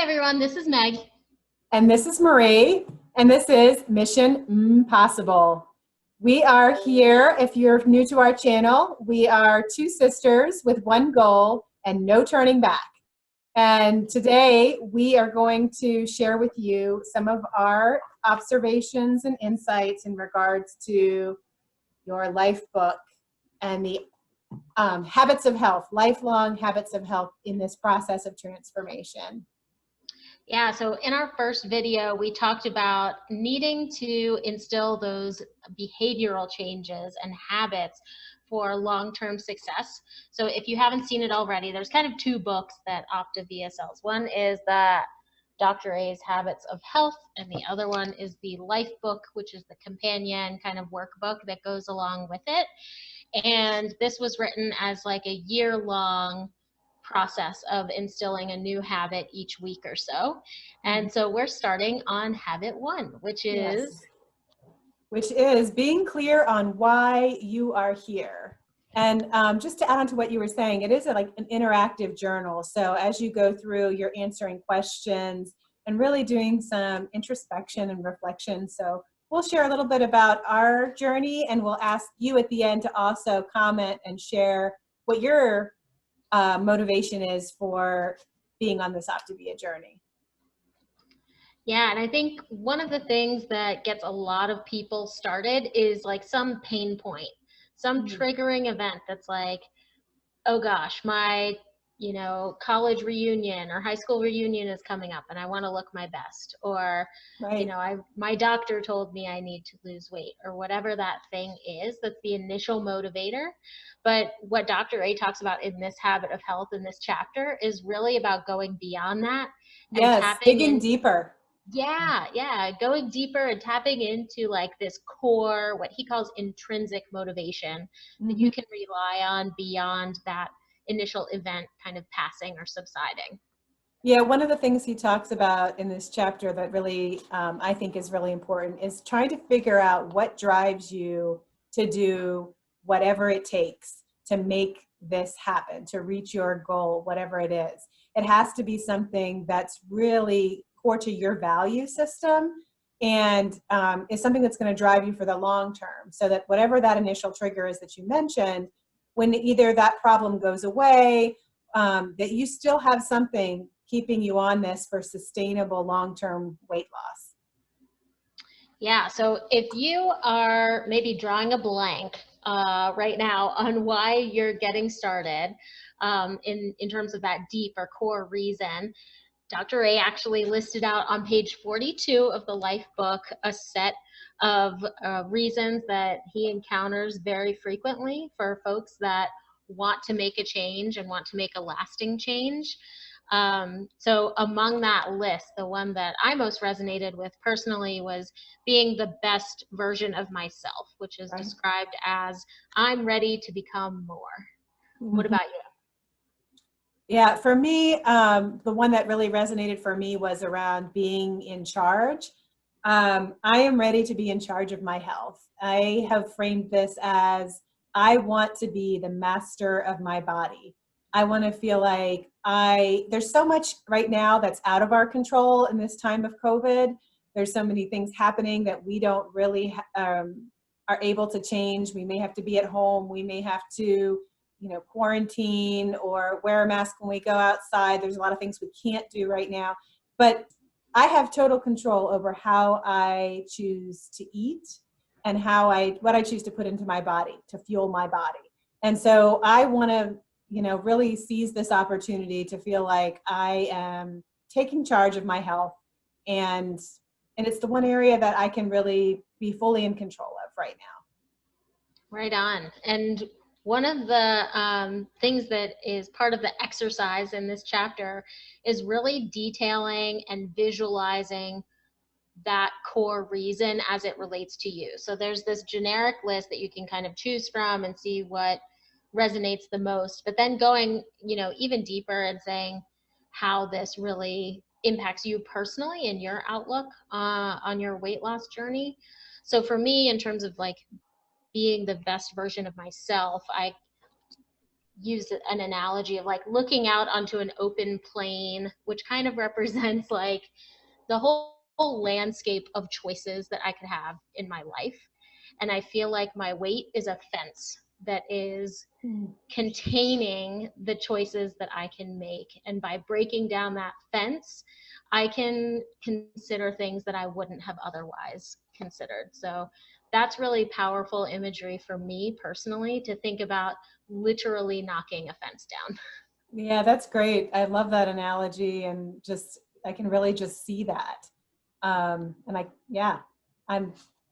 everyone, this is Meg. And this is Marie, and this is Mission Possible. We are here, if you're new to our channel, we are two sisters with one goal and no turning back. And today we are going to share with you some of our observations and insights in regards to your life book and the habits of health, lifelong habits of health in this process of transformation. Yeah, so in our first video, we talked about needing to instill those behavioral changes and habits for long-term success. So if you haven't seen it already, there's kind of two books that OPTAVIA sells. One is the Dr. A's Habits of Health, and the other one is the LifeBook, which is the companion kind of workbook that goes along with it. And this was written as like a year-long process of instilling a new habit each week or so. And so we're starting on habit one, which is being clear on why you are here. And just to add on to what you were saying, it is like an interactive journal. So as you go through, you're answering questions and really doing some introspection and reflection. So we'll share a little bit about our journey, and we'll ask you at the end to also comment and share what your motivation is for being on this OPTAVIA journey. Yeah, and I think one of the things that gets a lot of people started is like some pain point, some triggering event that's like, oh gosh, my college reunion or high school reunion is coming up and I want to look my best, or my doctor told me I need to lose weight, or whatever that thing is. That's the initial motivator. But what Dr. A talks about in this habit of health in this chapter is really about going beyond that and digging deeper. Yeah, going deeper and tapping into like this core, what he calls intrinsic motivation, that you can rely on beyond that initial event kind of passing or subsiding. Yeah, one of the things he talks about in this chapter that really I think is really important is trying to figure out what drives you to do whatever it takes to make this happen, to reach your goal, whatever it is. It has to be something that's really core to your value system, and is something that's going to drive you for the long term, so that whatever that initial trigger is that you mentioned, when either that problem goes away, that you still have something keeping you on this for sustainable long-term weight loss. Yeah, so if you are maybe drawing a blank right now on why you're getting started in terms of that deep or core reason, Dr. A actually listed out on page 42 of the Life Book a set of reasons that he encounters very frequently for folks that want to make a change and want to make a lasting change. So among that list, the one that I most resonated with personally was being the best version of myself, which is described as, I'm ready to become more. What about you? Yeah, for me, the one that really resonated for me was around being in charge. I am ready to be in charge of my health. I have framed this as, I want to be the master of my body. I want to feel like there's so much right now that's out of our control in this time of COVID. There's so many things happening that we don't really are able to change. We may have to be at home. We may have to quarantine or wear a mask when we go outside. There's a lot of things we can't do right now, but I have total control over how I choose to eat and what I choose to put into my body to fuel my body. And so I want to, really seize this opportunity to feel like I am taking charge of my health, and it's the one area that I can really be fully in control of right now. Right on. And one of the things that is part of the exercise in this chapter is really detailing and visualizing that core reason as it relates to you. So there's this generic list that you can kind of choose from and see what resonates the most, but then going, even deeper and saying how this really impacts you personally and your outlook on your weight loss journey. So for me, in terms of like being the best version of myself, use an analogy of like looking out onto an open plain, which kind of represents like the whole landscape of choices that I could have in my life. And I feel like my weight is a fence that is containing the choices that I can make. And by breaking down that fence, I can consider things that I wouldn't have otherwise considered. So that's really powerful imagery for me personally, to think about literally knocking a fence down. Yeah, that's great. I love that analogy, and just I can really just see that. And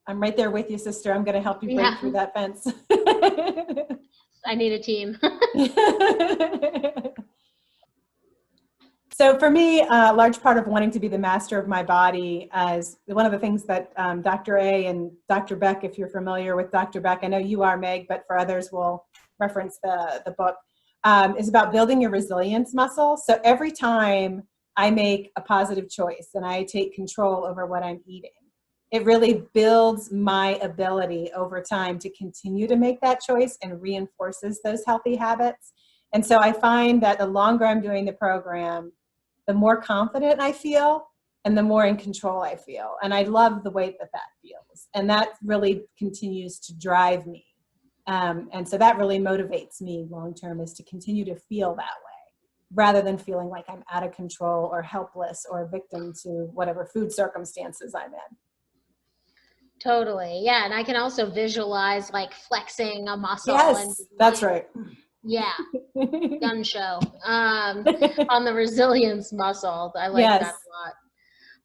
I'm right there with you, sister. I'm going to help you break through that fence. I need a team. So for me, a large part of wanting to be the master of my body is one of the things that Dr. A and Dr. Beck, if you're familiar with Dr. Beck, I know you are, Meg, but for others, we'll reference the book, is about building your resilience muscle. So every time I make a positive choice and I take control over what I'm eating, it really builds my ability over time to continue to make that choice and reinforces those healthy habits. And so I find that the longer I'm doing the program, the more confident I feel and the more in control I feel. And I love the way that feels. And that really continues to drive me. And so that really motivates me long-term, is to continue to feel that way, rather than feeling like I'm out of control or helpless or a victim to whatever food circumstances I'm in. Totally. Yeah. And I can also visualize like flexing a muscle. Yes, and that's right. Yeah. Gun show on the resilience muscle. I like that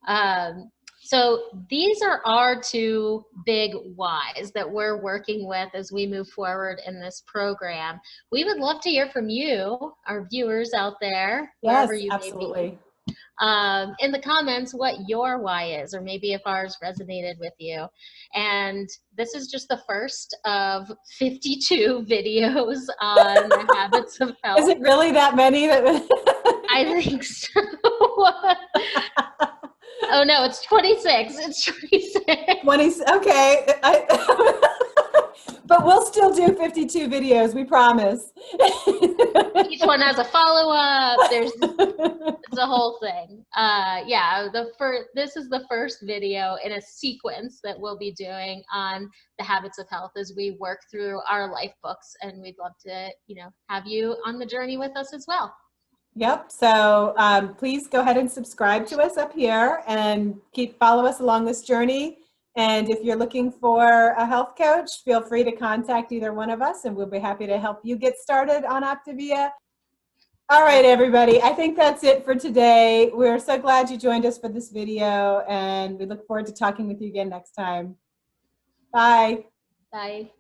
a lot. So these are our two big whys that we're working with as we move forward in this program. We would love to hear from you, our viewers out there, wherever you absolutely. may be. In the comments what your why is, or maybe if ours resonated with you. And this is just the first of 52 videos on the habits of health. Is it really that many? I think so. Oh no, it's 26. It's 26. 20, okay. But we'll still do 52 videos, we promise. Each one has a follow-up. It's a whole thing. Yeah, this is the first video in a sequence that we'll be doing on the habits of health as we work through our life books, and we'd love to, have you on the journey with us as well. Yep. So please go ahead and subscribe to us up here and follow us along this journey. And if you're looking for a health coach, feel free to contact either one of us, and we'll be happy to help you get started on OPTAVIA. All right, everybody. I think that's it for today. We're so glad you joined us for this video, and we look forward to talking with you again next time. Bye. Bye.